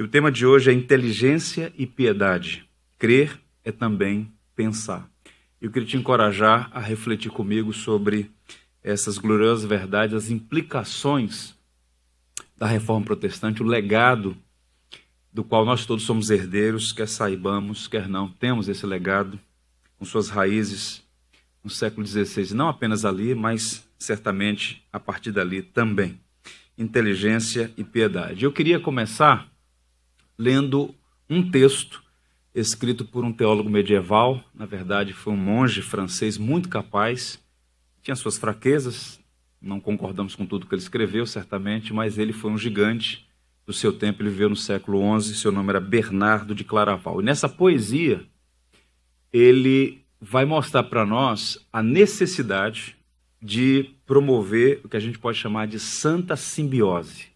E o tema de hoje é inteligência e piedade. Crer é também pensar. Eu queria te encorajar a refletir comigo sobre essas gloriosas verdades, as implicações da Reforma Protestante, o legado do qual nós todos somos herdeiros, quer saibamos, quer não. Temos esse legado com suas raízes no século XVI, não apenas ali, mas certamente a partir dali também. Inteligência e piedade. Eu queria começar lendo um texto escrito por um teólogo medieval, na verdade foi um monge francês muito capaz, tinha suas fraquezas, não concordamos com tudo que ele escreveu, certamente, mas ele foi um gigante do seu tempo, ele viveu no século XI, seu nome era Bernardo de Claraval. E nessa poesia, ele vai mostrar para nós a necessidade de promover o que a gente pode chamar de santa simbiose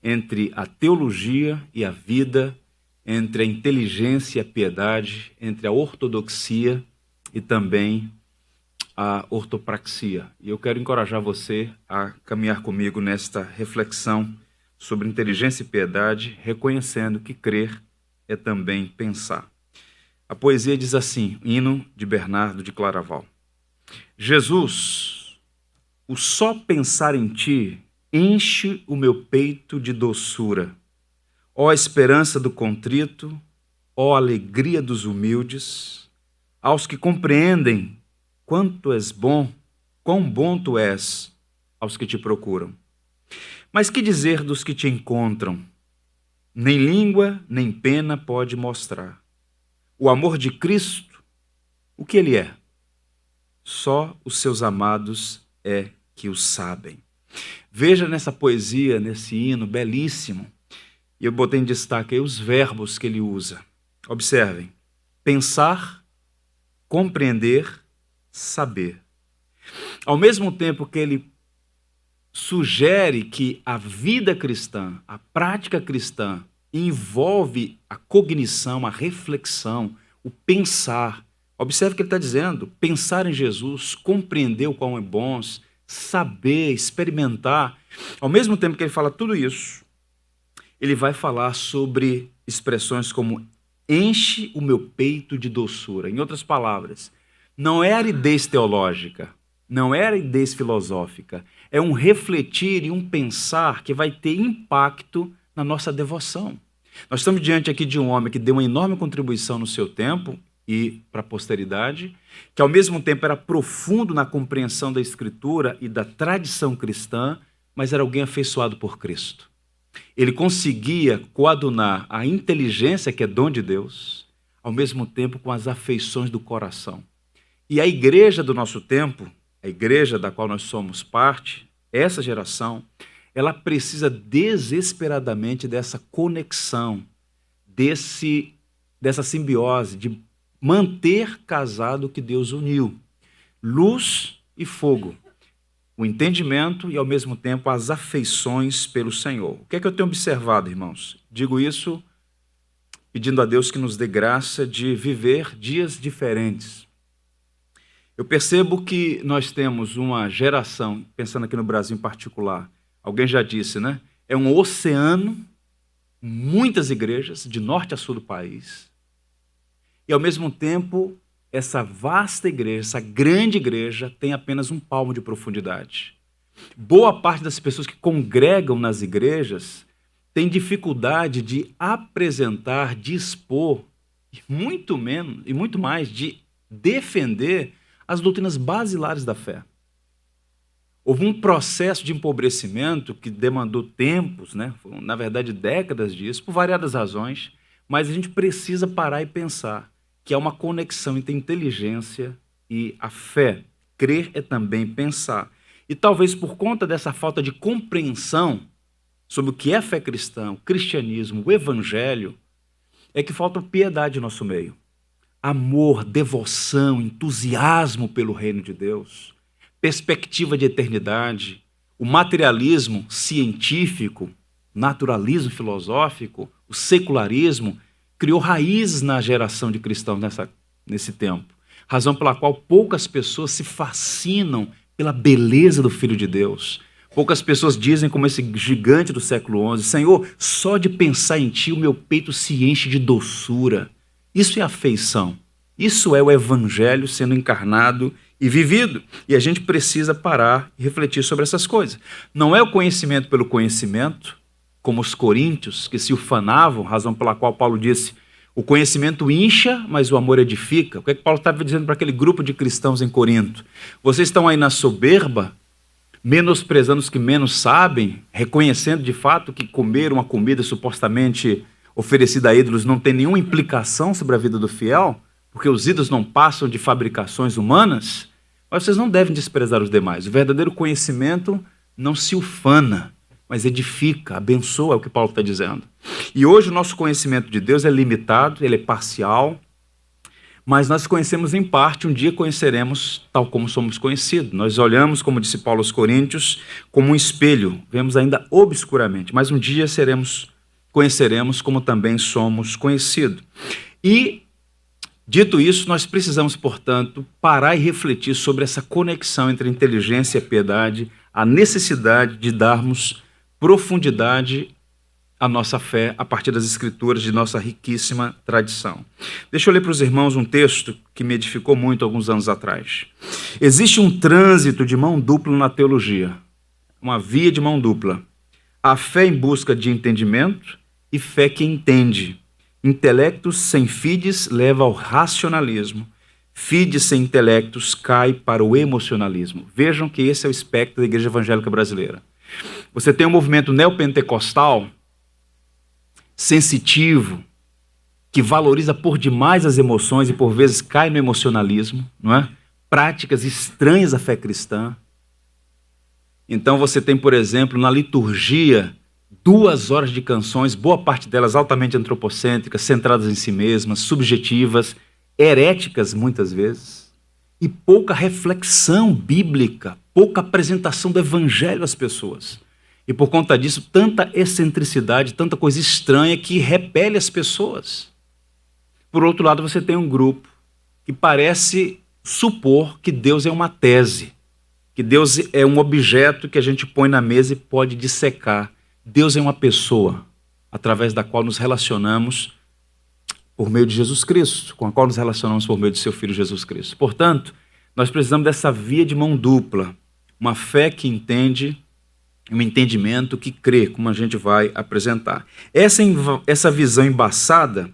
entre a teologia e a vida, entre a inteligência e a piedade, entre a ortodoxia e também a ortopraxia. E eu quero encorajar você a caminhar comigo nesta reflexão sobre inteligência e piedade, reconhecendo que crer é também pensar. A poesia diz assim, hino de Bernardo de Claraval. Jesus, o só pensar em ti enche o meu peito de doçura. Ó esperança do contrito, ó alegria dos humildes, aos que compreendem quanto és bom, quão bom tu és aos que te procuram. Mas que dizer dos que te encontram? Nem língua, nem pena pode mostrar. O amor de Cristo, o que ele é? Só os seus amados é que o sabem. Veja nessa poesia, nesse hino belíssimo, e eu botei em destaque aí os verbos que ele usa. Observem, pensar, compreender, saber. Ao mesmo tempo que ele sugere que a vida cristã, a prática cristã, envolve a cognição, a reflexão, o pensar. Observe o que ele está dizendo, pensar em Jesus, compreender o quão é bom, saber, experimentar. Ao mesmo tempo que ele fala tudo isso, ele vai falar sobre expressões como enche o meu peito de doçura. Em outras palavras, não é aridez teológica, não é aridez filosófica, é um refletir e um pensar que vai ter impacto na nossa devoção. Nós estamos diante aqui de um homem que deu uma enorme contribuição no seu tempo e para a posteridade, que ao mesmo tempo era profundo na compreensão da Escritura e da tradição cristã, mas era alguém afeiçoado por Cristo. Ele conseguia coadunar a inteligência, que é dom de Deus, ao mesmo tempo com as afeições do coração. E a igreja do nosso tempo, a igreja da qual nós somos parte, essa geração, ela precisa desesperadamente dessa conexão, dessa simbiose, de manter casado o que Deus uniu. Luz e fogo. O entendimento e, ao mesmo tempo, as afeições pelo Senhor. O que é que eu tenho observado, irmãos? Digo isso pedindo a Deus que nos dê graça de viver dias diferentes. Eu percebo que nós temos uma geração, pensando aqui no Brasil em particular, alguém já disse, né? É um oceano, muitas igrejas, de norte a sul do país, e ao mesmo tempo, essa vasta igreja, essa grande igreja, tem apenas um palmo de profundidade. Boa parte das pessoas que congregam nas igrejas tem dificuldade de apresentar, de expor, e muito mais, de defender as doutrinas basilares da fé. Houve um processo de empobrecimento que demandou tempos, né? Foram, na verdade, décadas disso, por variadas razões, mas a gente precisa parar e pensar que há uma conexão entre a inteligência e a fé. Crer é também pensar. E talvez por conta dessa falta de compreensão sobre o que é a fé cristã, o cristianismo, o evangelho, é que falta piedade no nosso meio. Amor, devoção, entusiasmo pelo reino de Deus, perspectiva de eternidade, o materialismo científico, naturalismo filosófico, o secularismo, criou raízes na geração de cristãos nesse tempo. Razão pela qual poucas pessoas se fascinam pela beleza do Filho de Deus, Poucas pessoas dizem, como esse gigante do século XI, Senhor, só de pensar em Ti o meu peito se enche de doçura. Isso é afeição. Isso é o Evangelho sendo encarnado e vivido. E a gente precisa parar e refletir sobre essas coisas. Não é o conhecimento pelo conhecimento, como os coríntios, que se ufanavam, razão pela qual Paulo disse, o conhecimento incha, mas o amor edifica. O que é que Paulo estava dizendo para aquele grupo de cristãos em Corinto? Vocês estão aí na soberba, menosprezando os que menos sabem, reconhecendo de fato que comer uma comida supostamente oferecida a ídolos não tem nenhuma implicação sobre a vida do fiel, porque os ídolos não passam de fabricações humanas, mas vocês não devem desprezar os demais. O verdadeiro conhecimento não se ufana, mas edifica, abençoa, é o que Paulo está dizendo. E hoje o nosso conhecimento de Deus é limitado, ele é parcial, mas nós conhecemos em parte, um dia conheceremos tal como somos conhecidos. Nós olhamos, como disse Paulo aos Coríntios, como um espelho, vemos ainda obscuramente, mas um dia conheceremos como também somos conhecidos. E, dito isso, nós precisamos, portanto, parar e refletir sobre essa conexão entre inteligência e piedade, a necessidade de darmos profundidade à nossa fé a partir das Escrituras, de nossa riquíssima tradição. Deixa eu ler para os irmãos um texto que me edificou muito alguns anos atrás. Existe um trânsito de mão dupla na teologia, uma via de mão dupla. A fé em busca de entendimento e fé que entende. Intelectus sem fides leva ao racionalismo. Fides sem intelectus cai para o emocionalismo. Vejam que esse é o espectro da Igreja Evangélica Brasileira. Você tem um movimento neopentecostal, sensitivo, que valoriza por demais as emoções e por vezes cai no emocionalismo, não é? Práticas estranhas à fé cristã. Então você tem, por exemplo, na liturgia, 2 horas de canções, boa parte delas altamente antropocêntricas, centradas em si mesmas, subjetivas, heréticas muitas vezes, e pouca reflexão bíblica, pouca apresentação do evangelho às pessoas. E por conta disso, tanta excentricidade, tanta coisa estranha que repele as pessoas. Por outro lado, você tem um grupo que parece supor que Deus é uma tese, que Deus é um objeto que a gente põe na mesa e pode dissecar. Deus é uma pessoa, através da qual nos relacionamos por meio de Jesus Cristo, com a qual nos relacionamos por meio de seu Filho Jesus Cristo. Portanto, nós precisamos dessa via de mão dupla, uma fé que entende, um entendimento que crê, como a gente vai apresentar. Essa visão embaçada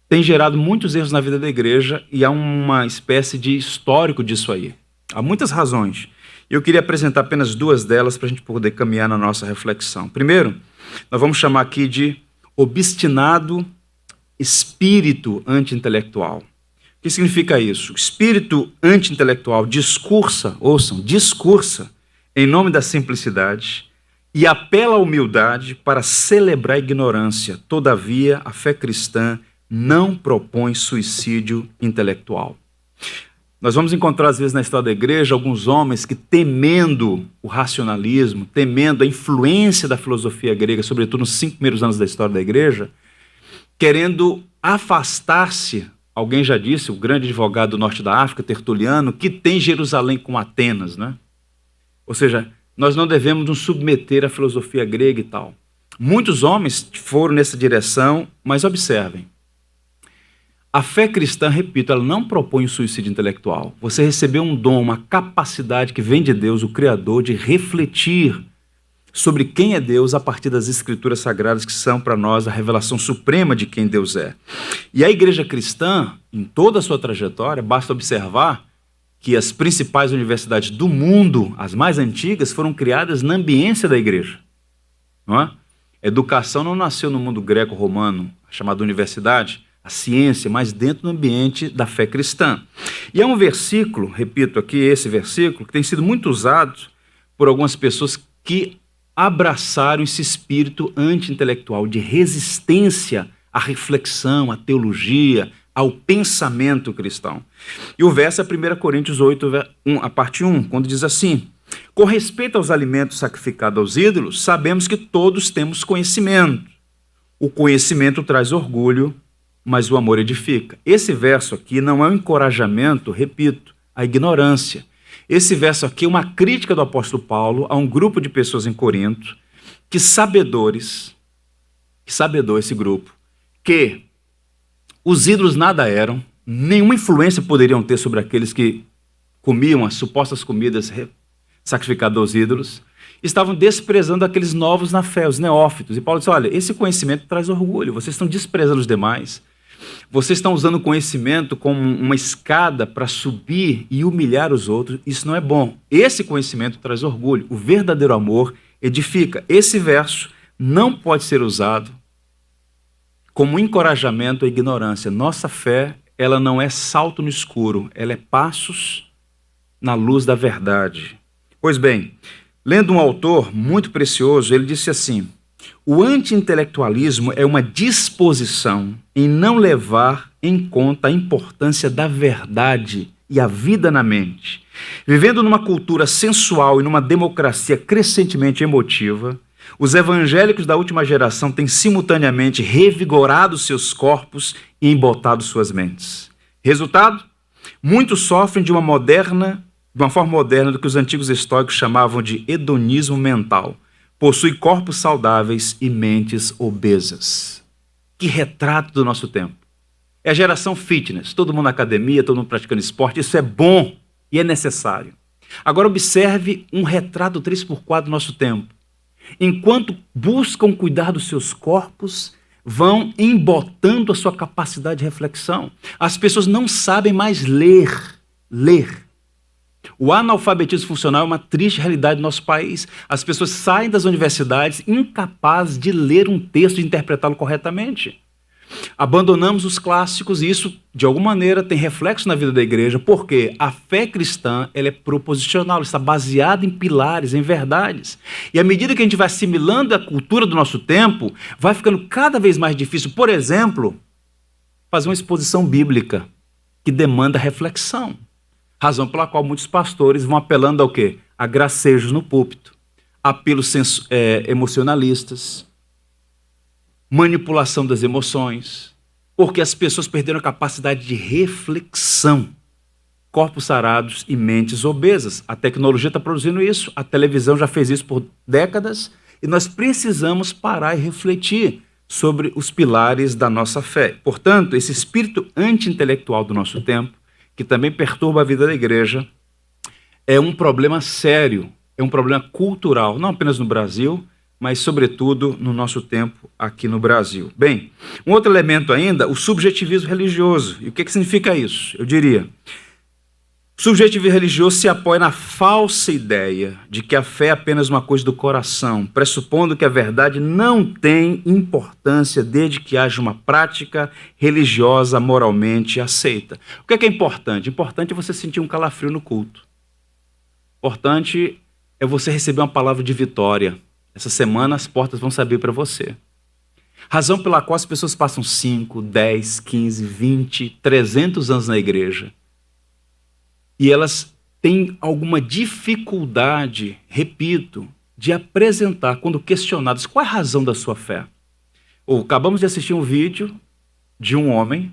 tem gerado muitos erros na vida da igreja e há uma espécie de histórico disso aí. Há muitas razões. Eu queria apresentar apenas 2 delas para a gente poder caminhar na nossa reflexão. Primeiro, nós vamos chamar aqui de obstinado espírito anti-intelectual. O que significa isso? Espírito anti-intelectual discursa, ouçam, discursa em nome da simplicidade e apela à humildade para celebrar a ignorância. Todavia, a fé cristã não propõe suicídio intelectual. Nós vamos encontrar, às vezes, na história da igreja, alguns homens que, temendo o racionalismo, temendo a influência da filosofia grega, sobretudo nos 5 primeiros anos da história da igreja, querendo afastar-se, alguém já disse, o grande advogado do norte da África, Tertuliano, que tem Jerusalém com Atenas, né? Ou seja, nós não devemos nos submeter à filosofia grega e tal. Muitos homens foram nessa direção, mas observem. A fé cristã, repito, ela não propõe o suicídio intelectual. Você recebeu um dom, uma capacidade que vem de Deus, o Criador, de refletir sobre quem é Deus a partir das Escrituras Sagradas, que são para nós a revelação suprema de quem Deus é. E a igreja cristã, em toda a sua trajetória, basta observar que as principais universidades do mundo, as mais antigas, foram criadas na ambiência da igreja. Não é? A educação não nasceu no mundo greco-romano, chamada universidade, a ciência, mas dentro do ambiente da fé cristã. E há um versículo, repito aqui, esse versículo, que tem sido muito usado por algumas pessoas que abraçaram esse espírito anti-intelectual de resistência à reflexão, à teologia, ao pensamento cristão. E o verso é 1 Coríntios 8, a parte 1, quando diz assim: com respeito aos alimentos sacrificados aos ídolos, sabemos que todos temos conhecimento. O conhecimento traz orgulho, mas o amor edifica. Esse verso aqui não é um encorajamento, repito, à ignorância. Esse verso aqui é uma crítica do apóstolo Paulo a um grupo de pessoas em Corinto, que sabedor esse grupo, que os ídolos nada eram, nenhuma influência poderiam ter sobre aqueles que comiam as supostas comidas sacrificadas aos ídolos, estavam desprezando aqueles novos na fé, os neófitos. E Paulo disse, olha, esse conhecimento traz orgulho, vocês estão desprezando os demais, vocês estão usando o conhecimento como uma escada para subir e humilhar os outros, isso não é bom. Esse conhecimento traz orgulho, o verdadeiro amor edifica. Esse verso não pode ser usado como encorajamento à ignorância. Nossa fé, ela não é salto no escuro, ela é passos na luz da verdade. Pois bem, lendo um autor muito precioso, ele disse assim, o anti-intelectualismo é uma disposição em não levar em conta a importância da verdade e a vida na mente. Vivendo numa cultura sensual e numa democracia crescentemente emotiva, os evangélicos da última geração têm simultaneamente revigorado seus corpos e embotado suas mentes. Resultado? Muitos sofrem de uma forma moderna do que os antigos estoicos chamavam de hedonismo mental. Possui corpos saudáveis e mentes obesas. Que retrato do nosso tempo. É a geração fitness, todo mundo na academia, todo mundo praticando esporte, isso é bom e é necessário. Agora observe um retrato 3x4 do nosso tempo. Enquanto buscam cuidar dos seus corpos, vão embotando a sua capacidade de reflexão. As pessoas não sabem mais ler. O analfabetismo funcional é uma triste realidade do nosso país. As pessoas saem das universidades incapazes de ler um texto e interpretá-lo corretamente. Abandonamos os clássicos e isso, de alguma maneira, tem reflexo na vida da igreja, porque a fé cristã ela é proposicional, está baseada em pilares, em verdades. E à medida que a gente vai assimilando a cultura do nosso tempo, vai ficando cada vez mais difícil, por exemplo, fazer uma exposição bíblica que demanda reflexão. Razão pela qual muitos pastores vão apelando ao quê? A gracejos no púlpito, apelos emocionalistas, manipulação das emoções, porque as pessoas perderam a capacidade de reflexão. Corpos sarados e mentes obesas. A tecnologia está produzindo isso, a televisão já fez isso por décadas, e nós precisamos parar e refletir sobre os pilares da nossa fé. Portanto, esse espírito anti-intelectual do nosso tempo, que também perturba a vida da igreja, é um problema sério, é um problema cultural, não apenas no Brasil, mas sobretudo no nosso tempo aqui no Brasil. Bem, um outro elemento ainda, o subjetivismo religioso. E o que significa isso? Eu diria, o subjetivismo religioso se apoia na falsa ideia de que a fé é apenas uma coisa do coração, pressupondo que a verdade não tem importância desde que haja uma prática religiosa moralmente aceita. O que é importante? Importante é você sentir um calafrio no culto. Importante é você receber uma palavra de vitória. Essa semana as portas vão se abrir para você. Razão pela qual as pessoas passam 5, 10, 15, 20, 300 anos na igreja. E elas têm alguma dificuldade, repito, de apresentar, quando questionadas, qual é a razão da sua fé. Acabamos de assistir um vídeo de um homem,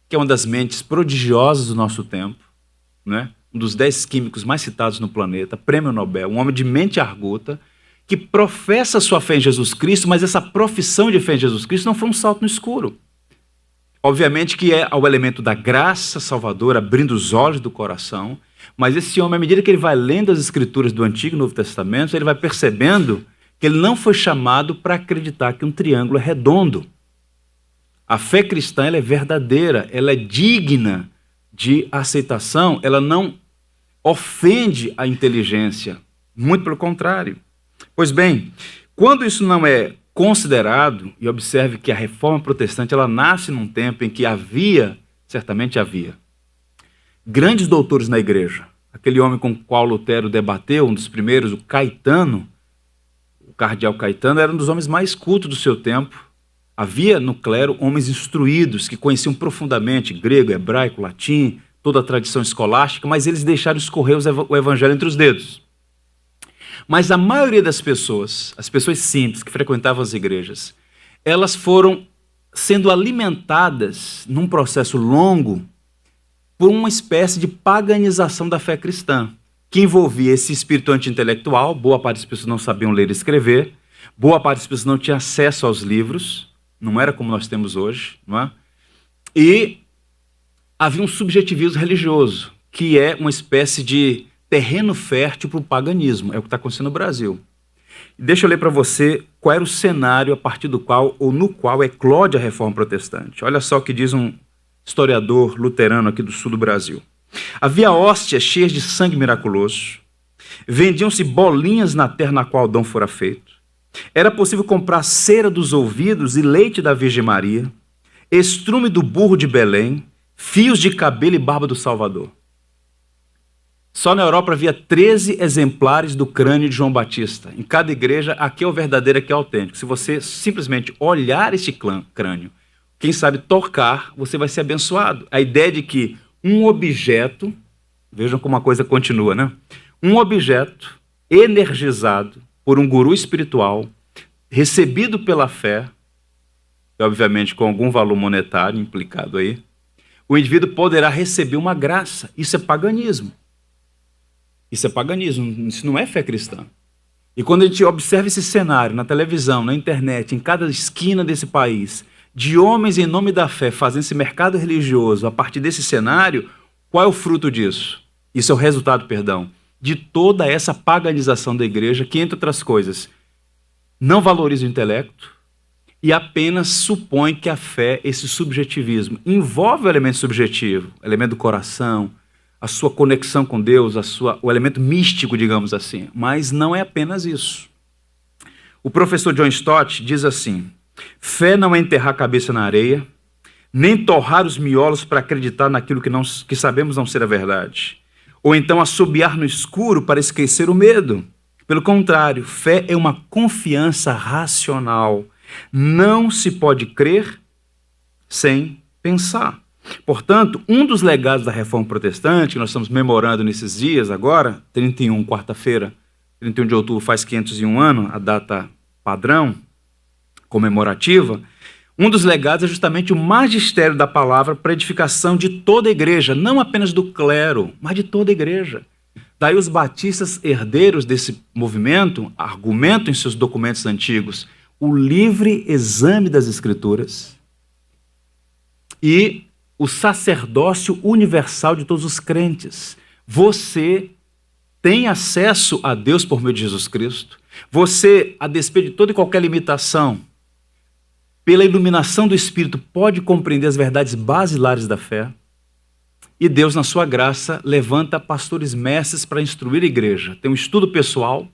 que é uma das mentes prodigiosas do nosso tempo, né? Um dos 10 químicos mais citados no planeta, prêmio Nobel, um homem de mente arguta, que professa sua fé em Jesus Cristo, mas essa profissão de fé em Jesus Cristo não foi um salto no escuro. Obviamente que é o elemento da graça salvadora, abrindo os olhos do coração, mas esse homem, à medida que ele vai lendo as escrituras do Antigo e Novo Testamento, ele vai percebendo que ele não foi chamado para acreditar que um triângulo é redondo. A fé cristã ela é verdadeira, ela é digna de aceitação, ela não ofende a inteligência, muito pelo contrário. Pois bem, quando isso não é considerado, e observe que a reforma protestante ela nasce num tempo em que certamente havia, grandes doutores na igreja. Aquele homem com o qual Lutero debateu, um dos primeiros, o Caetano, o cardeal Caetano, era um dos homens mais cultos do seu tempo. Havia no clero homens instruídos que conheciam profundamente grego, hebraico, latim, toda a tradição escolástica, mas eles deixaram escorrer o evangelho entre os dedos. Mas a maioria das pessoas, as pessoas simples que frequentavam as igrejas, elas foram sendo alimentadas num processo longo por uma espécie de paganização da fé cristã. que envolvia esse espírito anti-intelectual. Boa parte das pessoas não sabiam ler e escrever, boa parte das pessoas não tinha acesso aos livros, não era como nós temos hoje, não é? E havia um subjetivismo religioso, que é uma espécie de terreno fértil para o paganismo, é o que está acontecendo no Brasil. Deixa eu ler para você qual era o cenário a partir do qual, ou no qual, eclode a reforma protestante. Olha só o que diz um historiador luterano aqui do sul do Brasil. Havia hóstias cheias de sangue miraculoso, vendiam-se bolinhas na terra na qual Adão fora feito, era possível comprar cera dos ouvidos e leite da Virgem Maria, estrume do burro de Belém, fios de cabelo e barba do Salvador. Só na Europa havia 13 exemplares do crânio de João Batista. Em cada igreja, aqui é o verdadeiro, aqui é o autêntico. Se você simplesmente olhar este crânio, quem sabe tocar, você vai ser abençoado. A ideia de que um objeto, vejam como a coisa continua, né? Um objeto energizado por um guru espiritual, recebido pela fé, e obviamente com algum valor monetário implicado aí, o indivíduo poderá receber uma graça. Isso é paganismo. Isso é paganismo, isso não é fé cristã. E quando a gente observa esse cenário na televisão, na internet, em cada esquina desse país, de homens em nome da fé fazendo esse mercado religioso a partir desse cenário, qual é o fruto disso? Isso é o resultado, perdão, de toda essa paganização da igreja que, entre outras coisas, não valoriza o intelecto e apenas supõe que a fé, esse subjetivismo, envolve o elemento subjetivo, o elemento do coração, a sua conexão com Deus, o elemento místico, digamos assim. Mas não é apenas isso. O professor John Stott diz assim: fé não é enterrar a cabeça na areia, nem torrar os miolos para acreditar naquilo que sabemos não ser a verdade, ou então assobiar no escuro para esquecer o medo. Pelo contrário, fé é uma confiança racional. Não se pode crer sem pensar. Portanto, um dos legados da Reforma Protestante, que nós estamos memorando nesses dias agora, 31, quarta-feira, 31 de outubro faz 501 anos, a data padrão comemorativa, um dos legados é justamente o magistério da palavra para a edificação de toda a igreja, não apenas do clero, mas de toda a igreja. Daí os batistas herdeiros desse movimento argumentam em seus documentos antigos o livre exame das Escrituras e o sacerdócio universal de todos os crentes. Você tem acesso a Deus por meio de Jesus Cristo. Você, a despeito de toda e qualquer limitação, pela iluminação do Espírito, pode compreender as verdades basilares da fé. E Deus, na sua graça, levanta pastores mestres para instruir a igreja. Tem um estudo pessoal,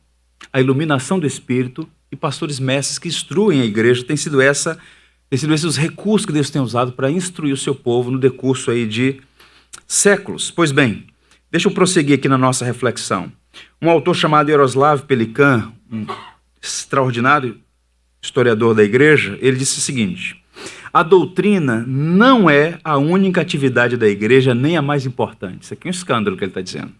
a iluminação do Espírito e pastores mestres que instruem a igreja. Tem sido esses os recursos que Deus tem usado para instruir o seu povo no decurso aí de séculos. Pois bem, deixa eu prosseguir aqui na nossa reflexão. Um autor chamado Yaroslav Pelikan, um extraordinário historiador da igreja, ele disse o seguinte: a doutrina não é a única atividade da igreja, nem a mais importante. Isso aqui é um escândalo que ele está dizendo.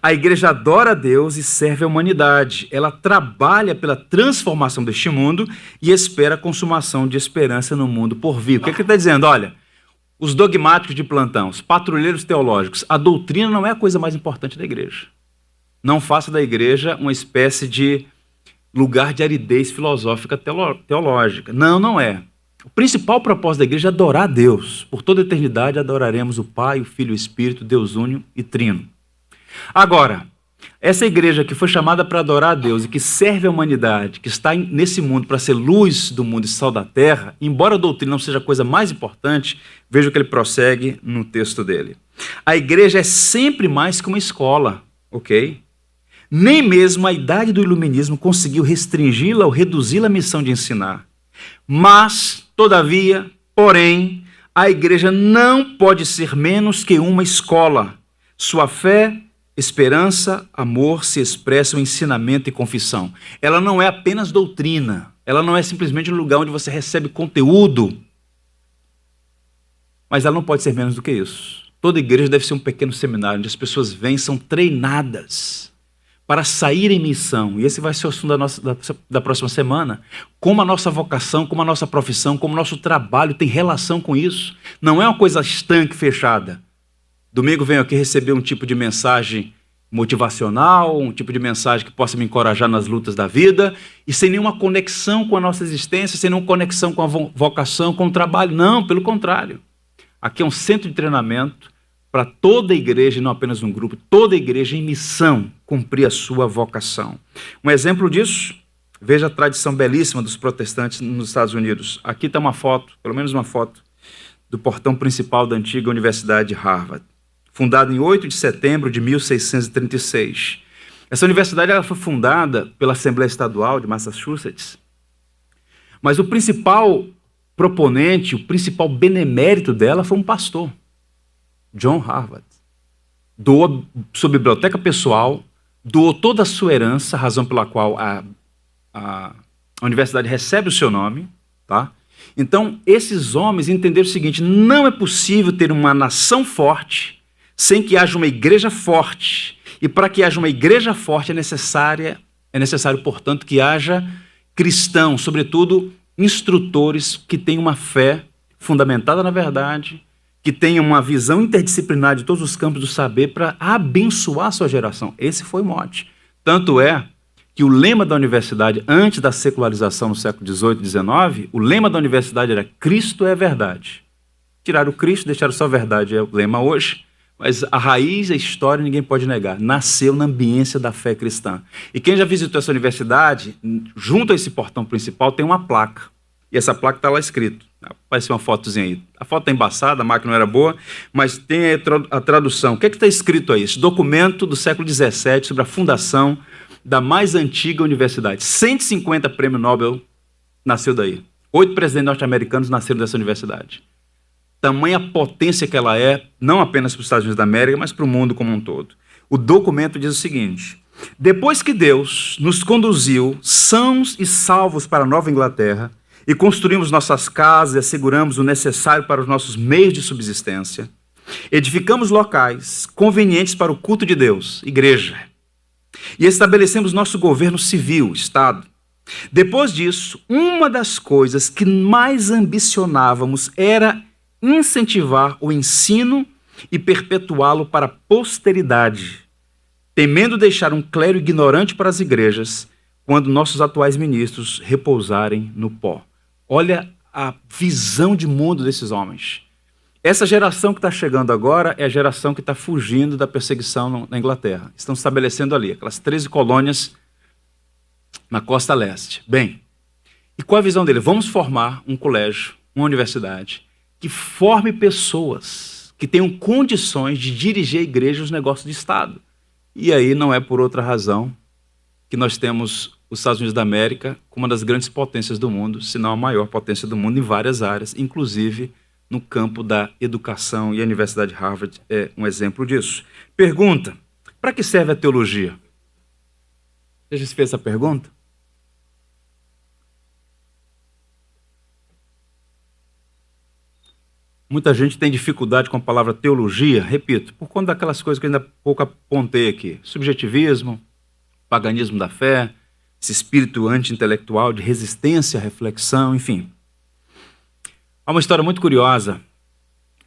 A igreja adora a Deus e serve a humanidade. Ela trabalha pela transformação deste mundo e espera a consumação de esperança no mundo por vir. O que ele está dizendo? Olha, os dogmáticos de plantão, os patrulheiros teológicos, a doutrina não é a coisa mais importante da igreja. Não faça da igreja uma espécie de lugar de aridez filosófica teológica. Não, não é. O principal propósito da igreja é adorar a Deus. Por toda a eternidade adoraremos o Pai, o Filho e o Espírito, Deus único e trino. Agora, essa igreja que foi chamada para adorar a Deus e que serve a humanidade, que está nesse mundo para ser luz do mundo e sal da terra, embora a doutrina não seja a coisa mais importante, veja o que ele prossegue no texto dele. A igreja é sempre mais que uma escola, ok? Nem mesmo a idade do iluminismo conseguiu restringi-la ou reduzi-la à missão de ensinar. Mas, todavia, porém, a igreja não pode ser menos que uma escola. Sua fé, esperança, amor se expressam em ensinamento e confissão. Ela não é apenas doutrina. Ela não é simplesmente um lugar onde você recebe conteúdo. Mas ela não pode ser menos do que isso. Toda igreja deve ser um pequeno seminário onde as pessoas vêm, são treinadas para sair em missão. E esse vai ser o assunto da próxima semana. Como a nossa vocação, como a nossa profissão, como o nosso trabalho tem relação com isso. Não é uma coisa estanque, fechada. Domingo venho aqui receber um tipo de mensagem motivacional, um tipo de mensagem que possa me encorajar nas lutas da vida, e sem nenhuma conexão com a nossa existência, sem nenhuma conexão com a vocação, com o trabalho. Não, pelo contrário. Aqui é um centro de treinamento para toda a igreja, e não apenas um grupo, toda a igreja em missão cumprir a sua vocação. Um exemplo disso, veja a tradição belíssima dos protestantes nos Estados Unidos. Aqui está uma foto, pelo menos uma foto, do portão principal da antiga Universidade de Harvard, fundada em 8 de setembro de 1636. Essa universidade ela foi fundada pela Assembleia Estadual de Massachusetts, mas o principal proponente, o principal benemérito dela foi um pastor, John Harvard. Doou sua biblioteca pessoal, doou toda a sua herança, razão pela qual a universidade recebe o seu nome, tá? Então, esses homens entenderam o seguinte: não é possível ter uma nação forte sem que haja uma igreja forte. E para que haja uma igreja forte é necessário, portanto, que haja cristãos, sobretudo instrutores que tenham uma fé fundamentada na verdade, que tenham uma visão interdisciplinar de todos os campos do saber para abençoar a sua geração. Esse foi o mote. Tanto é que o lema da universidade, antes da secularização no século XVIII e XIX, o lema da universidade era Cristo é verdade. Tiraram o Cristo, deixaram só a verdade, é o lema hoje, mas a raiz, a história, ninguém pode negar. Nasceu na ambiência da fé cristã. E quem já visitou essa universidade, junto a esse portão principal, tem uma placa. E essa placa está lá escrito. Aparece uma fotozinha aí. A foto está embaçada, a máquina não era boa, mas tem a tradução. O que está escrito aí? Esse documento do século XVII sobre a fundação da mais antiga universidade. 150 prêmios Nobel nasceu daí. 8 presidentes norte-americanos nasceram dessa universidade. Tamanha potência que ela é, não apenas para os Estados Unidos da América, mas para o mundo como um todo. O documento diz o seguinte: depois que Deus nos conduziu sãos e salvos para a Nova Inglaterra e construímos nossas casas e asseguramos o necessário para os nossos meios de subsistência, edificamos locais convenientes para o culto de Deus, igreja, e estabelecemos nosso governo civil, Estado. Depois disso, uma das coisas que mais ambicionávamos era incentivar o ensino e perpetuá-lo para a posteridade, temendo deixar um clero ignorante para as igrejas quando nossos atuais ministros repousarem no pó. Olha a visão de mundo desses homens. Essa geração que está chegando agora é a geração que está fugindo da perseguição na Inglaterra. Estão se estabelecendo ali, aquelas 13 colônias na costa leste. Bem, e qual a visão dele? Vamos formar um colégio, uma universidade, que forme pessoas que tenham condições de dirigir a igreja e os negócios de Estado. E aí não é por outra razão que nós temos os Estados Unidos da América como uma das grandes potências do mundo, se não a maior potência do mundo em várias áreas, inclusive no campo da educação, e a Universidade de Harvard é um exemplo disso. Pergunta: para que serve a teologia? Você já se fez essa pergunta? Muita gente tem dificuldade com a palavra teologia, repito, por conta daquelas coisas que eu ainda pouco apontei aqui. Subjetivismo, paganismo da fé, esse espírito anti-intelectual de resistência à reflexão, enfim. Há uma história muito curiosa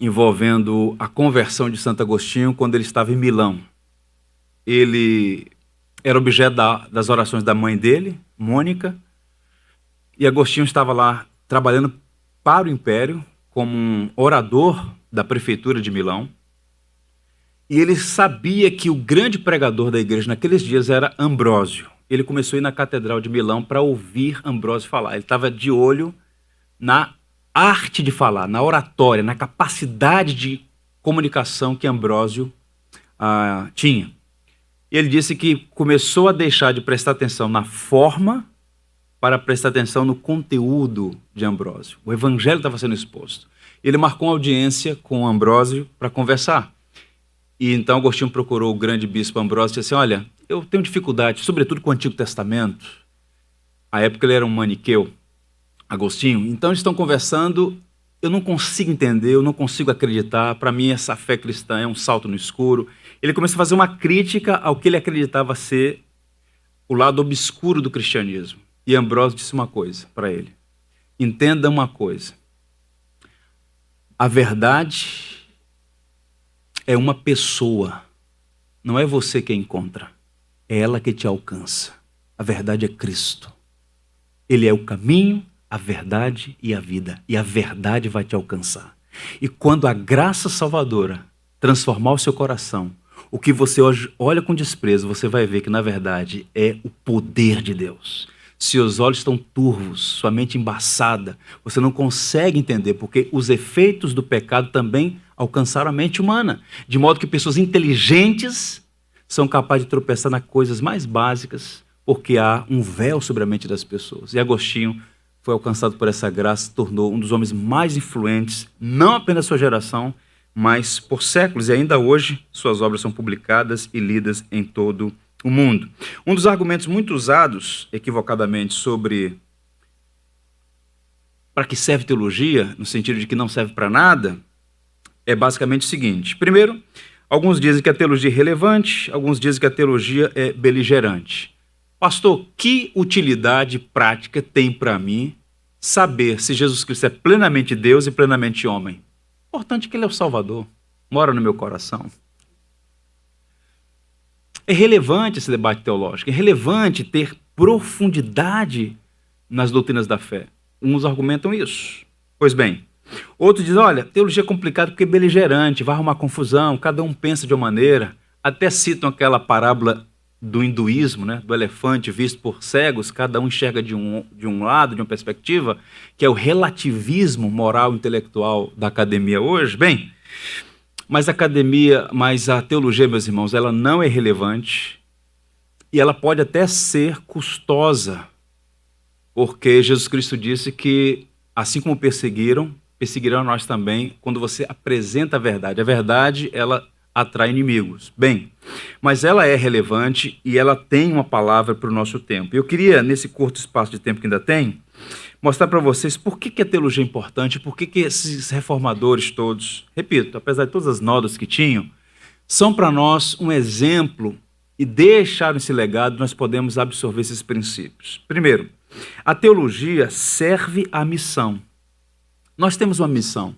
envolvendo a conversão de Santo Agostinho quando ele estava em Milão. Ele era objeto das orações da mãe dele, Mônica, e Agostinho estava lá trabalhando para o Império como um orador da prefeitura de Milão, e ele sabia que o grande pregador da igreja naqueles dias era Ambrósio. Ele começou a ir na Catedral de Milão para ouvir Ambrósio falar. Ele estava de olho na arte de falar, na oratória, na capacidade de comunicação que Ambrósio tinha. E ele disse que começou a deixar de prestar atenção na forma para prestar atenção no conteúdo de Ambrósio. O evangelho estava sendo exposto. Ele marcou uma audiência com Ambrósio para conversar. E então Agostinho procurou o grande bispo Ambrósio e disse assim: olha, eu tenho dificuldade, sobretudo com o Antigo Testamento. À época ele era um maniqueu, Agostinho. Então eles estão conversando, eu não consigo entender, eu não consigo acreditar. Para mim essa fé cristã é um salto no escuro. Ele começou a fazer uma crítica ao que ele acreditava ser o lado obscuro do cristianismo. E Ambrósio disse uma coisa para ele: entenda uma coisa, a verdade é uma pessoa, não é você que a encontra, é ela que te alcança. A verdade é Cristo. Ele é o caminho, a verdade e a vida. E a verdade vai te alcançar. E quando a graça salvadora transformar o seu coração, o que você hoje olha com desprezo, você vai ver que na verdade é o poder de Deus. Seus olhos estão turvos, sua mente embaçada, você não consegue entender, porque os efeitos do pecado também alcançaram a mente humana. De modo que pessoas inteligentes são capazes de tropeçar nas coisas mais básicas, porque há um véu sobre a mente das pessoas. E Agostinho foi alcançado por essa graça, se tornou um dos homens mais influentes, não apenas da sua geração, mas por séculos. E ainda hoje, suas obras são publicadas e lidas em todo o mundo. Um dos argumentos muito usados, equivocadamente, sobre para que serve teologia, no sentido de que não serve para nada, é basicamente o seguinte. Primeiro, alguns dizem que a teologia é relevante, alguns dizem que a teologia é beligerante. Pastor, que utilidade prática tem para mim saber se Jesus Cristo é plenamente Deus e plenamente homem? O importante é que Ele é o Salvador, mora no meu coração. É relevante esse debate teológico, é relevante ter profundidade nas doutrinas da fé. Uns argumentam isso. Pois bem, outros dizem, olha, teologia é complicada porque é beligerante, vai arrumar confusão, cada um pensa de uma maneira. Até citam aquela parábola do hinduísmo, né, do elefante visto por cegos, cada um enxerga de um lado, de uma perspectiva, que é o relativismo moral e intelectual da academia hoje. Bem, mas a teologia, meus irmãos, ela não é relevante e ela pode até ser custosa, porque Jesus Cristo disse que, assim como perseguirão nós também, quando você apresenta a verdade. A verdade, ela atrai inimigos. Bem, mas ela é relevante e ela tem uma palavra para o nosso tempo. Eu queria, nesse curto espaço de tempo que ainda tem, mostrar para vocês por que a teologia é importante, por que esses reformadores todos, repito, apesar de todas as nodas que tinham, são para nós um exemplo e deixaram esse legado, nós podemos absorver esses princípios. Primeiro, a teologia serve à missão. Nós temos uma missão.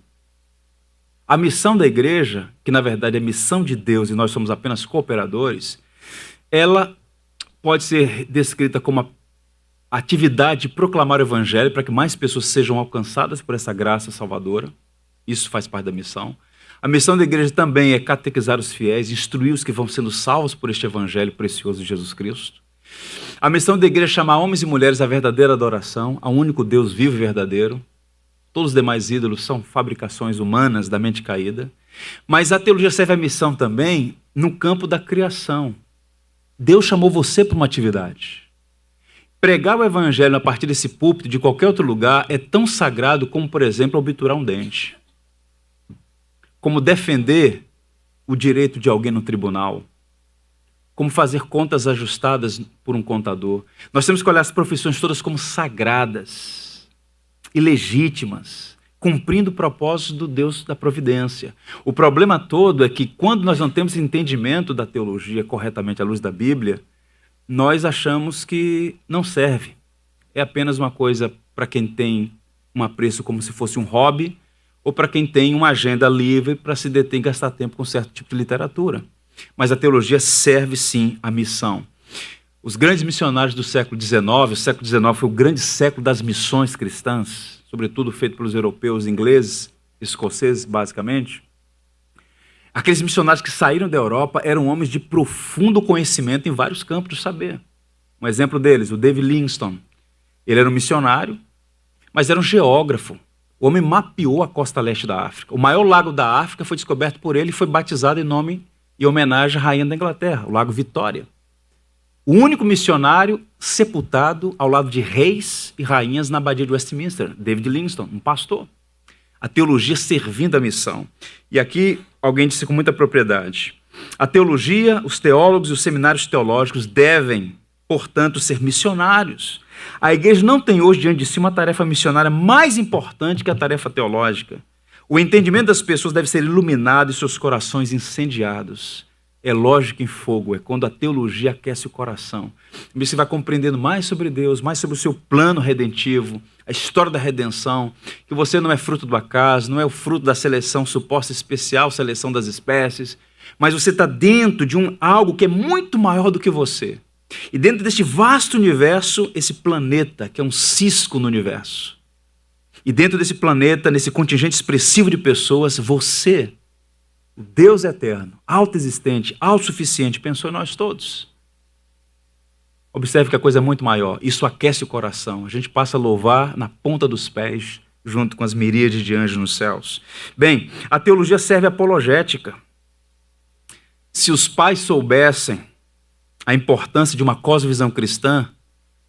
A missão da igreja, que na verdade é a missão de Deus e nós somos apenas cooperadores, ela pode ser descrita como a atividade de proclamar o evangelho para que mais pessoas sejam alcançadas por essa graça salvadora. Isso faz parte da missão. A missão da igreja também é catequizar os fiéis, instruir os que vão sendo salvos por este evangelho precioso de Jesus Cristo. A missão da igreja é chamar homens e mulheres à verdadeira adoração, ao único Deus vivo e verdadeiro. Todos os demais ídolos são fabricações humanas da mente caída. Mas a teologia serve à missão também no campo da criação. Deus chamou você para uma atividade. Pregar o evangelho a partir desse púlpito, de qualquer outro lugar, é tão sagrado como, por exemplo, obturar um dente. Como defender o direito de alguém no tribunal. Como fazer contas ajustadas por um contador. Nós temos que olhar as profissões todas como sagradas e legítimas, cumprindo o propósito do Deus da providência. O problema todo é que quando nós não temos entendimento da teologia corretamente à luz da Bíblia, nós achamos que não serve. É apenas uma coisa para quem tem um apreço como se fosse um hobby, ou para quem tem uma agenda livre para se deter e gastar tempo com certo tipo de literatura. Mas a teologia serve sim à missão. Os grandes missionários do século XIX, o século XIX foi o grande século das missões cristãs, sobretudo feito pelos europeus, ingleses, escoceses, basicamente. Aqueles missionários que saíram da Europa eram homens de profundo conhecimento em vários campos do saber. Um exemplo deles, o David Livingstone. Ele era um missionário, mas era um geógrafo. O homem mapeou a costa leste da África. O maior lago da África foi descoberto por ele e foi batizado em nome e homenagem à rainha da Inglaterra, o Lago Vitória. O único missionário sepultado ao lado de reis e rainhas na abadia de Westminster, David Livingstone, um pastor. A teologia servindo à missão. E aqui alguém disse com muita propriedade, a teologia, os teólogos e os seminários teológicos devem, portanto, ser missionários. A igreja não tem hoje diante de si uma tarefa missionária mais importante que a tarefa teológica. O entendimento das pessoas deve ser iluminado e seus corações incendiados. É lógica em fogo, é quando a teologia aquece o coração. Você vai compreendendo mais sobre Deus, mais sobre o seu plano redentivo, a história da redenção, que você não é fruto do acaso, não é o fruto da seleção suposta especial, seleção das espécies, mas você está dentro de algo que é muito maior do que você. E dentro deste vasto universo, esse planeta, que é um cisco no universo. E dentro desse planeta, nesse contingente expressivo de pessoas, você, o Deus eterno, autoexistente, autossuficiente, pensou em nós todos. Observe que a coisa é muito maior. Isso aquece o coração. A gente passa a louvar na ponta dos pés, junto com as miríades de anjos nos céus. Bem, a teologia serve apologética. Se os pais soubessem a importância de uma cosmovisão cristã,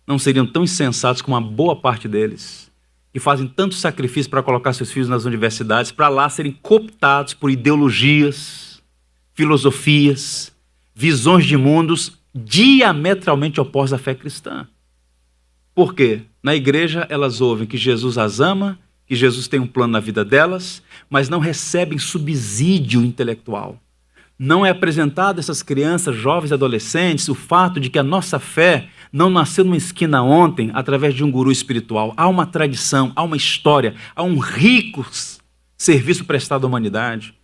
não seriam tão insensatos como uma boa parte deles, que fazem tanto sacrifício para colocar seus filhos nas universidades, para lá serem cooptados por ideologias, filosofias, visões de mundos diametralmente opostas à fé cristã. Por quê? Na igreja elas ouvem que Jesus as ama, que Jesus tem um plano na vida delas, mas não recebem subsídio intelectual. Não é apresentado a essas crianças, jovens e adolescentes o fato de que a nossa fé não nasceu numa esquina ontem através de um guru espiritual. Há uma tradição, há uma história, há um rico serviço prestado à humanidade.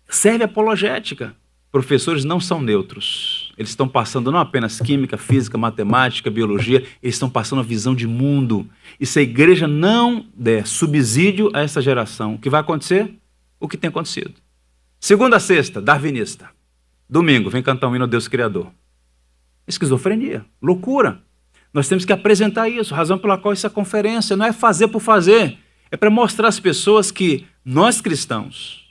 Serve apologética. Professores não são neutros. Eles estão passando não apenas química, física, matemática, biologia, eles estão passando a visão de mundo. E se a igreja não der subsídio a essa geração, o que vai acontecer? O que tem acontecido. Segunda a sexta, darwinista. Domingo, vem cantar um hino ao Deus Criador. Esquizofrenia, loucura. Nós temos que apresentar isso, razão pela qual essa conferência não é fazer por fazer, é para mostrar às pessoas que nós cristãos,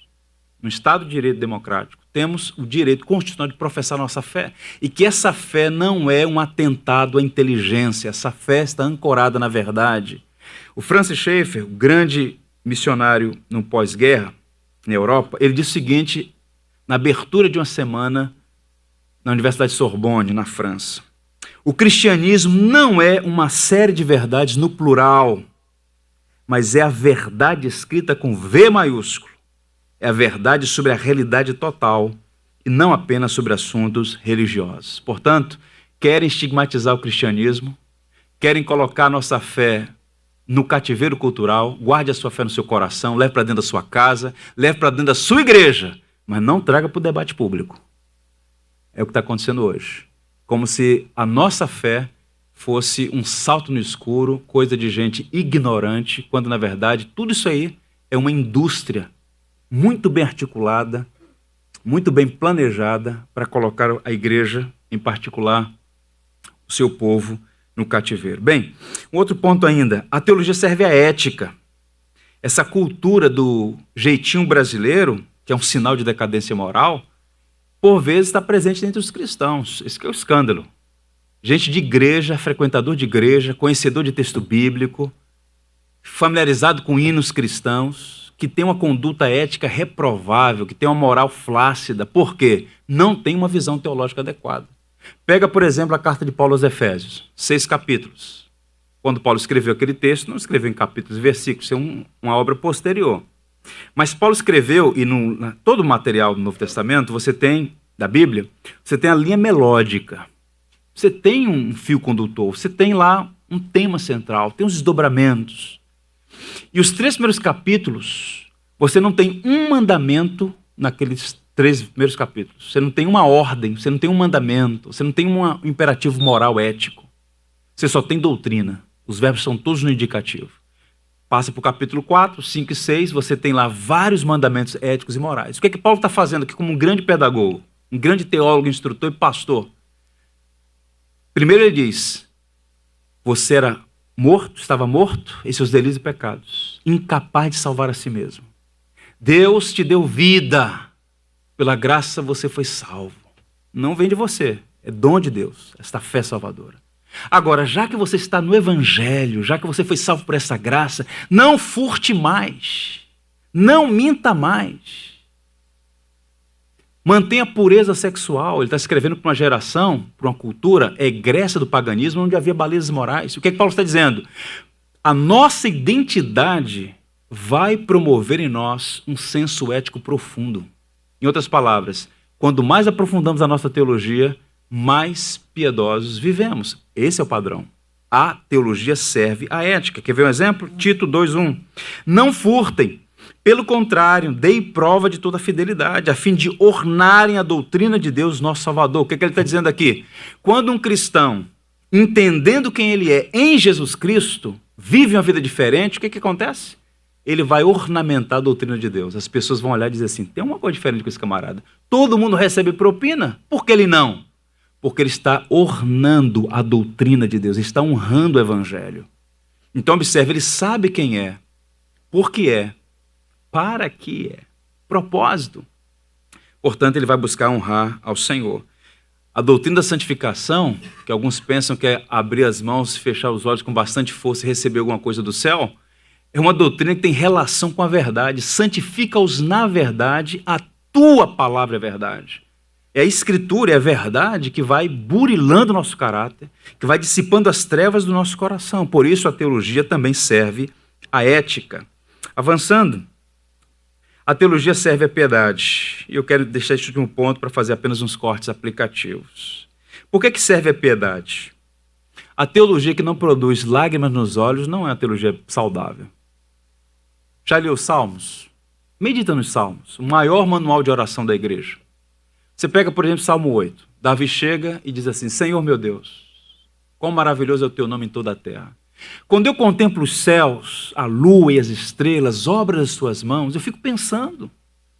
no Estado de Direito Democrático, temos o direito constitucional de professar nossa fé e que essa fé não é um atentado à inteligência, essa fé está ancorada na verdade. O Francis Schaeffer, o grande missionário no pós-guerra, na Europa, ele disse o seguinte, na abertura de uma semana na Universidade de Sorbonne, na França. O cristianismo não é uma série de verdades no plural, mas é a verdade escrita com V maiúsculo. É a verdade sobre a realidade total e não apenas sobre assuntos religiosos. Portanto, querem estigmatizar o cristianismo, querem colocar a nossa fé no cativeiro cultural, guarde a sua fé no seu coração, leve para dentro da sua casa, leve para dentro da sua igreja, mas não traga para o debate público. É o que está acontecendo hoje. Como se a nossa fé fosse um salto no escuro, coisa de gente ignorante, quando na verdade tudo isso aí é uma indústria muito bem articulada, muito bem planejada para colocar a igreja, em particular o seu povo, no cativeiro. Bem, um outro ponto ainda, a teologia serve à ética. Essa cultura do jeitinho brasileiro, que é um sinal de decadência moral, por vezes está presente entre os cristãos. Esse que é o escândalo. Gente de igreja, frequentador de igreja, conhecedor de texto bíblico, familiarizado com hinos cristãos, que tem uma conduta ética reprovável, que tem uma moral flácida. Por quê? Não tem uma visão teológica adequada. Pega, por exemplo, a carta de Paulo aos Efésios, 6 capítulos. Quando Paulo escreveu aquele texto, não escreveu em capítulos e versículos, isso é uma obra posterior. Mas Paulo escreveu, e todo o material do Novo Testamento, você tem, da Bíblia, você tem a linha melódica. Você tem um fio condutor, você tem lá um tema central, tem os desdobramentos. E os 3 primeiros capítulos, você não tem um mandamento naqueles 3 primeiros capítulos. Você não tem uma ordem, você não tem um mandamento, você não tem um imperativo moral ético. Você só tem doutrina. Os verbos são todos no indicativo. Passa para o capítulo 4, 5 e 6, você tem lá vários mandamentos éticos e morais. O que é que Paulo está fazendo aqui como um grande pedagogo, um grande teólogo, instrutor e pastor? Primeiro ele diz, você era morto, estava morto em seus delitos e pecados, incapaz de salvar a si mesmo. Deus te deu vida, pela graça você foi salvo. Não vem de você, é dom de Deus, esta fé salvadora. Agora, já que você está no Evangelho, já que você foi salvo por essa graça, não furte mais, não minta mais. Mantenha a pureza sexual. Ele está escrevendo para uma geração, para uma cultura egressa do paganismo, onde havia belezas morais. O que é que Paulo está dizendo? A nossa identidade vai promover em nós um senso ético profundo. Em outras palavras, quando mais aprofundamos a nossa teologia, mais piedosos vivemos. Esse é o padrão. A teologia serve à ética. Quer ver um exemplo? Tito 2:1. Não furtem, Pelo contrário, dei prova de toda a fidelidade, a fim de ornarem a doutrina de Deus, nosso Salvador. O que ele está dizendo aqui? Quando um cristão, entendendo quem ele é em Jesus Cristo, vive uma vida diferente, o que acontece? Ele vai ornamentar a doutrina de Deus. As pessoas vão olhar e dizer assim, tem uma coisa diferente com esse camarada. Todo mundo recebe propina, por que ele não? Porque ele está ornando a doutrina de Deus, ele está honrando o Evangelho. Então observe, ele sabe quem é, por que é, para que é, propósito. Portanto, ele vai buscar honrar ao Senhor. A doutrina da santificação, que alguns pensam que é abrir as mãos, fechar os olhos com bastante força e receber alguma coisa do céu, é uma doutrina que tem relação com a verdade. Santifica-os na verdade, a tua palavra é verdade. É a Escritura, é a verdade que vai burilando o nosso caráter, que vai dissipando as trevas do nosso coração. Por isso a teologia também serve à ética. Avançando, a teologia serve à piedade. E eu quero deixar este último ponto para fazer apenas uns cortes aplicativos. Por que serve à piedade? A teologia que não produz lágrimas nos olhos não é uma teologia saudável. Já leu os Salmos? Medita nos Salmos, o maior manual de oração da igreja. Você pega, por exemplo, Salmo 8. Davi chega e diz assim, Senhor meu Deus, quão maravilhoso é o teu nome em toda a terra. Quando eu contemplo os céus, a lua e as estrelas, obras das tuas mãos, eu fico pensando,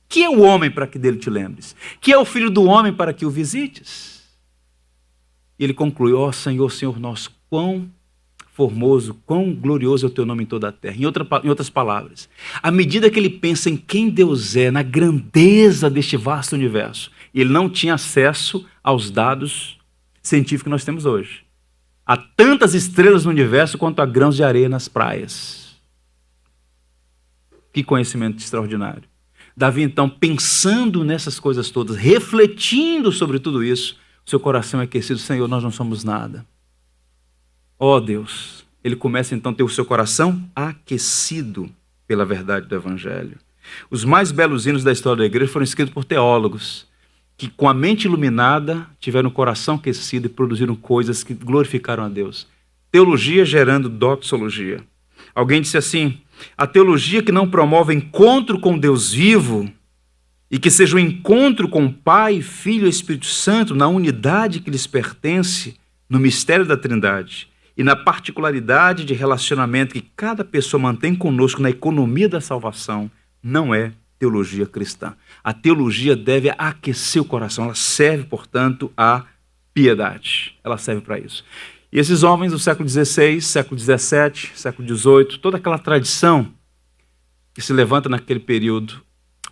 que é o homem para que dele te lembres? Que é o filho do homem para que o visites? E ele conclui, ó Senhor, Senhor nosso, quão formoso, quão glorioso é o teu nome em toda a terra. Em outras palavras, à medida que ele pensa em quem Deus é, na grandeza deste vasto universo, ele não tinha acesso aos dados científicos que nós temos hoje. Há tantas estrelas no universo quanto há grãos de areia nas praias. Que conhecimento extraordinário. Davi, então, pensando nessas coisas todas, refletindo sobre tudo isso, seu coração é aquecido, Senhor, nós não somos nada. Ó Deus, ele começa então a ter o seu coração aquecido pela verdade do Evangelho. Os mais belos hinos da história da igreja foram escritos por teólogos, que com a mente iluminada tiveram o coração aquecido e produziram coisas que glorificaram a Deus. Teologia gerando doxologia. Alguém disse assim, a teologia que não promove encontro com Deus vivo e que seja um encontro com Pai, Filho e Espírito Santo na unidade que lhes pertence no mistério da Trindade e na particularidade de relacionamento que cada pessoa mantém conosco na economia da salvação, não é teologia cristã. A teologia deve aquecer o coração, ela serve, portanto, à piedade. Ela serve para isso. E esses homens do século XVI, século XVII, século XVIII, toda aquela tradição que se levanta naquele período,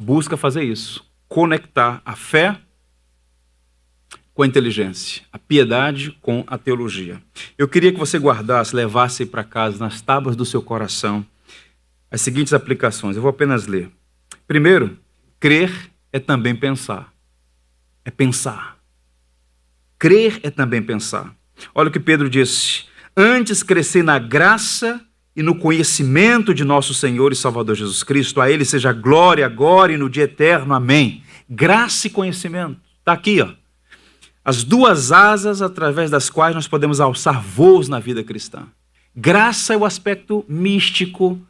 busca fazer isso, conectar a fé com a inteligência, a piedade com a teologia. Eu queria que você guardasse, levasse para casa, nas tábuas do seu coração, as seguintes aplicações. Eu vou apenas ler. Primeiro, crer é também pensar. É pensar. Crer é também pensar. Olha o que Pedro disse. Antes crescer na graça e no conhecimento de nosso Senhor e Salvador Jesus Cristo. A Ele seja glória agora e no dia eterno. Amém. Graça e conhecimento. Está aqui, ó. As duas asas através das quais nós podemos alçar voos na vida cristã. Graça é o aspecto místico,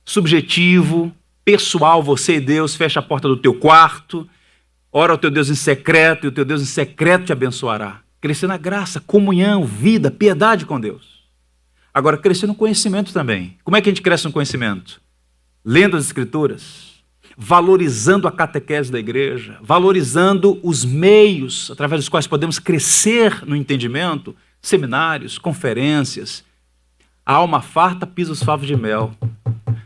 subjetivo, pessoal, você e Deus, fecha a porta do teu quarto, ora ao teu Deus em secreto, e o teu Deus em secreto te abençoará. Crescer na graça, comunhão, vida, piedade com Deus. Agora, crescer no conhecimento também. Como é que a gente cresce no conhecimento? Lendo as Escrituras, valorizando a catequese da igreja, valorizando os meios através dos quais podemos crescer no entendimento, seminários, conferências. A alma farta pisa os favos de mel,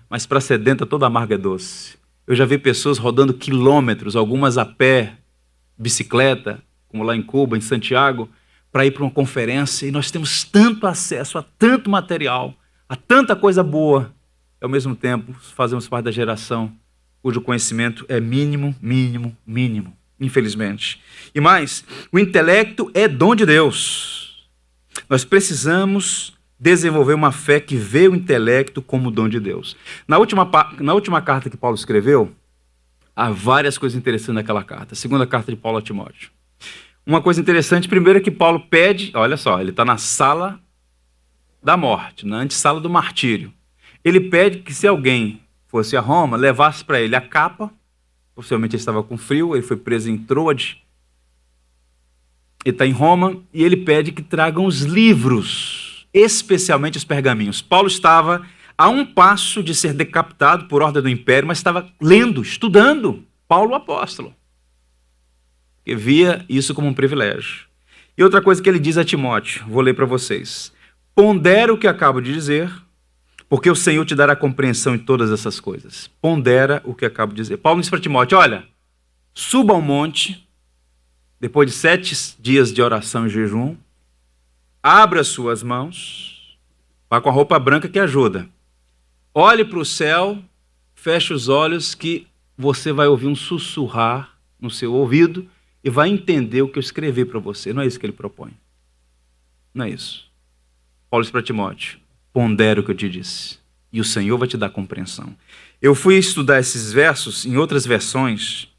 mas para sedenta toda amarga é doce. Eu já vi pessoas rodando quilômetros, algumas a pé, bicicleta, como lá em Cuba, em Santiago, para ir para uma conferência, e nós temos tanto acesso a tanto material, a tanta coisa boa, e ao mesmo tempo fazemos parte da geração cujo conhecimento é mínimo, infelizmente. E mais, o intelecto é dom de Deus. Nós precisamos desenvolver uma fé que vê o intelecto como dom de Deus. Na última carta que Paulo escreveu, há várias coisas interessantes naquela carta. A segunda carta de Paulo a Timóteo. Uma coisa interessante, primeiro, é que Paulo pede, olha só, ele está na sala da morte, na antessala do martírio. Ele pede que se alguém fosse a Roma, levasse para ele a capa, possivelmente ele estava com frio, ele foi preso em Troade, ele está em Roma, e ele pede que tragam os livros, especialmente os pergaminhos. Paulo estava a um passo de ser decapitado por ordem do império, mas estava lendo, estudando, Paulo o apóstolo, que via isso como um privilégio. E outra coisa que ele diz a Timóteo, vou ler para vocês: pondera o que acabo de dizer, porque o Senhor te dará compreensão em todas essas coisas. Pondera o que acabo de dizer. Paulo diz para Timóteo: olha, suba ao monte, depois de 7 dias de oração e jejum, abra as suas mãos, vá com a roupa branca que ajuda, olhe para o céu, feche os olhos, que você vai ouvir um sussurrar no seu ouvido e vai entender o que eu escrevi para você. Não é isso que ele propõe. Não é isso. Paulo diz para Timóteo: pondera o que eu te disse, e o Senhor vai te dar compreensão. Eu fui estudar esses versos em outras versões,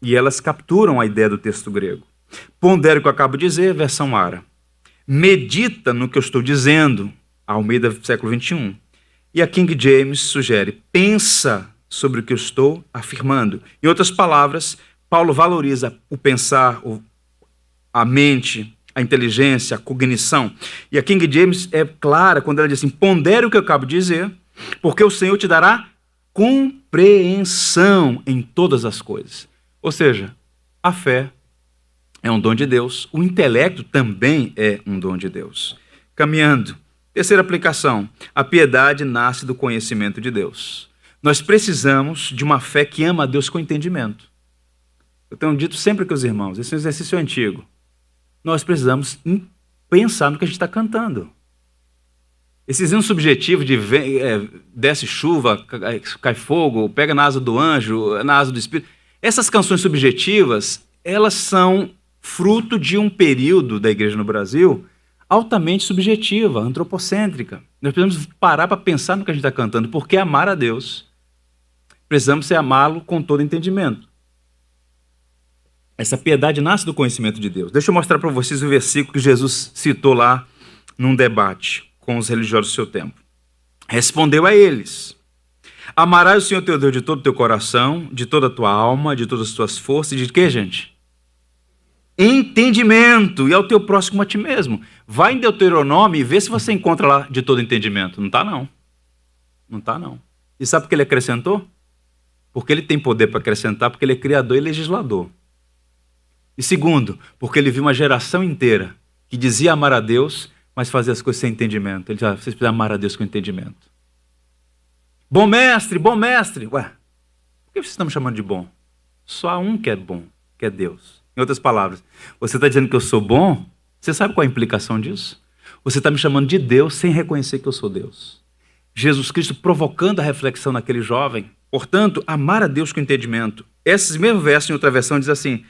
e elas capturam a ideia do texto grego. Pondera o que eu acabo de dizer, versão Ara. Medita no que eu estou dizendo, Almeida século 21. E a King James sugere: pensa sobre o que eu estou afirmando. Em outras palavras, Paulo valoriza o pensar, a mente, a inteligência, a cognição. E a King James é clara quando ela diz assim: pondere o que eu acabo de dizer, porque o Senhor te dará compreensão em todas as coisas. Ou seja, a fé é um dom de Deus, o intelecto também é um dom de Deus. Caminhando. Terceira aplicação: a piedade nasce do conhecimento de Deus. Nós precisamos de uma fé que ama a Deus com entendimento. Eu tenho dito sempre com os irmãos, esse é um exercício antigo. Nós precisamos pensar no que a gente está cantando. Esses hinos subjetivos de desce chuva, cai fogo, pega na asa do anjo, na asa do Espírito, essas canções subjetivas, elas são fruto de um período da igreja no Brasil altamente subjetiva, antropocêntrica. Nós precisamos parar para pensar no que a gente está cantando, porque amar a Deus, precisamos amá-lo com todo entendimento. Essa piedade nasce do conhecimento de Deus. Deixa eu mostrar para vocês o versículo que Jesus citou lá num debate com os religiosos do seu tempo. Respondeu a eles: amarás o Senhor teu Deus de todo o teu coração, de toda a tua alma, de todas as tuas forças, e de quê, gente? Entendimento, e ao teu próximo a ti mesmo. Vai em Deuteronômio e vê se você encontra lá de todo entendimento. Não está, não. Não está, não. E sabe por que ele acrescentou? Porque ele tem poder para acrescentar, porque ele é criador e legislador. E segundo, porque ele viu uma geração inteira que dizia amar a Deus, mas fazia as coisas sem entendimento. Ele dizia: vocês precisam amar a Deus com entendimento. Bom mestre, bom mestre. Ué, por que vocês estão me chamando de bom? Só há um que é bom, que é Deus. Em outras palavras, você está dizendo que eu sou bom? Você sabe qual é a implicação disso? Você está me chamando de Deus sem reconhecer que eu sou Deus. Jesus Cristo provocando a reflexão naquele jovem. Portanto, amar a Deus com entendimento. Esses mesmos versos, em outra versão, diz assim: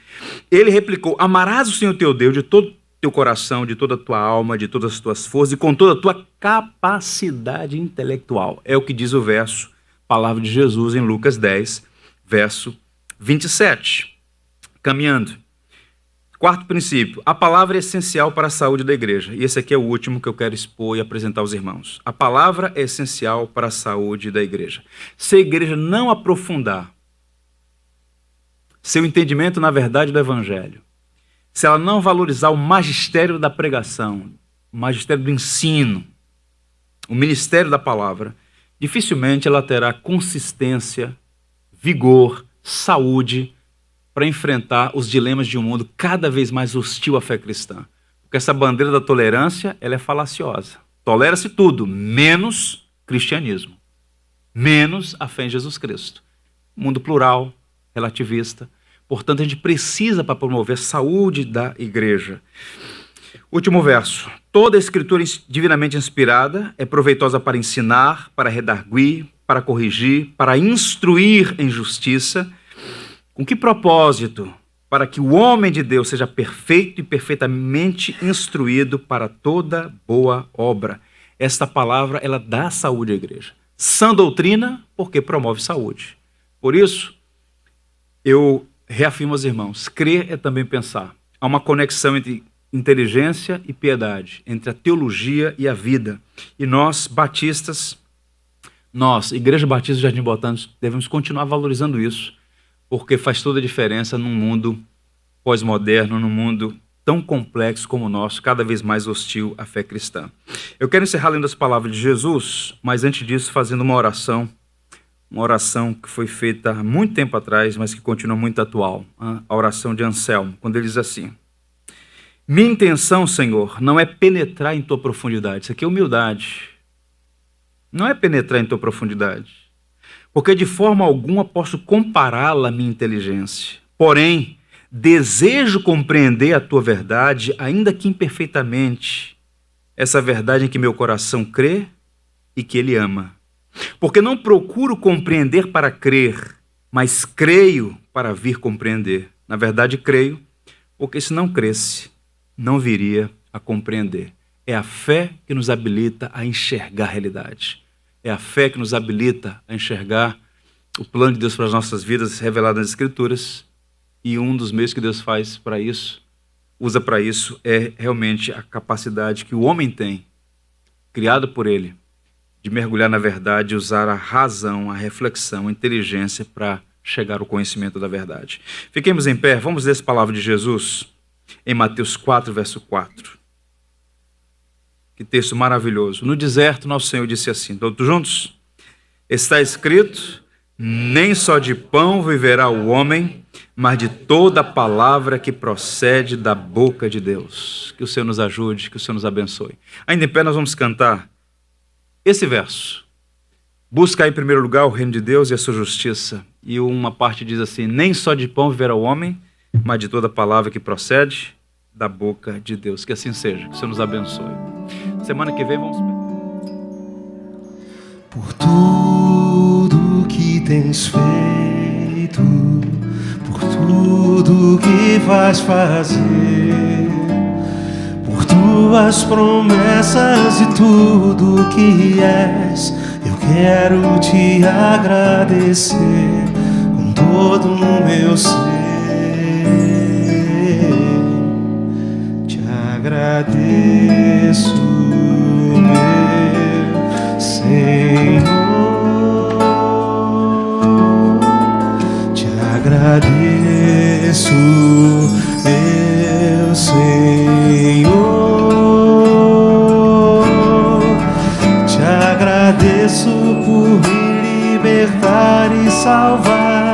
ele replicou: amarás o Senhor teu Deus de todo o teu coração, de toda a tua alma, de todas as tuas forças e com toda a tua capacidade intelectual. É o que diz o verso, palavra de Jesus em Lucas 10, verso 27. Caminhando. Quarto princípio: a palavra é essencial para a saúde da igreja. E esse aqui é o último que eu quero expor e apresentar aos irmãos. A palavra é essencial para a saúde da igreja. Se a igreja não aprofundar seu entendimento na verdade do evangelho, se ela não valorizar o magistério da pregação, o magistério do ensino, o ministério da palavra, dificilmente ela terá consistência, vigor, saúde para enfrentar os dilemas de um mundo cada vez mais hostil à fé cristã. Porque essa bandeira da tolerância, ela é falaciosa. Tolera-se tudo, menos cristianismo, menos a fé em Jesus Cristo. Mundo plural, relativista. Portanto, a gente precisa, para promover a saúde da igreja. Último verso. Toda a escritura divinamente inspirada é proveitosa para ensinar, para redarguir, para corrigir, para instruir em justiça. Com que propósito? Para que o homem de Deus seja perfeito e perfeitamente instruído para toda boa obra. Esta palavra, ela dá saúde à igreja. Sã doutrina, porque promove saúde. Por isso, eu reafirmo aos irmãos, crer é também pensar. Há uma conexão entre inteligência e piedade, entre a teologia e a vida. E nós, batistas, Nós, Igreja Batista do Jardim Botânico, devemos continuar valorizando isso, porque faz toda a diferença num mundo pós-moderno, num mundo tão complexo como o nosso, cada vez mais hostil à fé cristã. Eu quero encerrar lendo as palavras de Jesus, mas antes disso fazendo uma oração que foi feita há muito tempo atrás, mas que continua muito atual, a oração de Anselmo, quando ele diz assim: minha intenção, Senhor, não é penetrar em tua profundidade. Isso aqui é humildade. Não é penetrar em tua profundidade, porque de forma alguma posso compará-la à minha inteligência. Porém, desejo compreender a tua verdade, ainda que imperfeitamente, essa verdade em que meu coração crê e que ele ama. Porque não procuro compreender para crer, mas creio para vir compreender. Na verdade, creio, porque se não cresce, não viria a compreender. É a fé que nos habilita a enxergar a realidade. É a fé que nos habilita a enxergar o plano de Deus para as nossas vidas revelado nas Escrituras. E um dos meios que Deus faz para isso, usa para isso, é realmente a capacidade que o homem tem, criado por ele, de mergulhar na verdade e usar a razão, a reflexão, a inteligência para chegar ao conhecimento da verdade. Fiquemos em pé, vamos ler essa palavra de Jesus em Mateus 4, verso 4. Que texto maravilhoso. No deserto, nosso Senhor disse assim, todos juntos? Está escrito, nem só de pão viverá o homem, mas de toda palavra que procede da boca de Deus. Que o Senhor nos ajude, que o Senhor nos abençoe. Ainda em pé nós vamos cantar esse verso. Busca em primeiro lugar o reino de Deus e a sua justiça. E uma parte diz assim, nem só de pão viverá o homem, mas de toda palavra que procede da boca de Deus. Que assim seja, que o Senhor nos abençoe. Semana que vem vamos... Por tudo que tens feito, por tudo que vais fazer, por tuas promessas e tudo que és, eu quero te agradecer com todo o meu ser. Te agradeço, meu Senhor. Te agradeço, meu Senhor. Te agradeço por me libertar e salvar.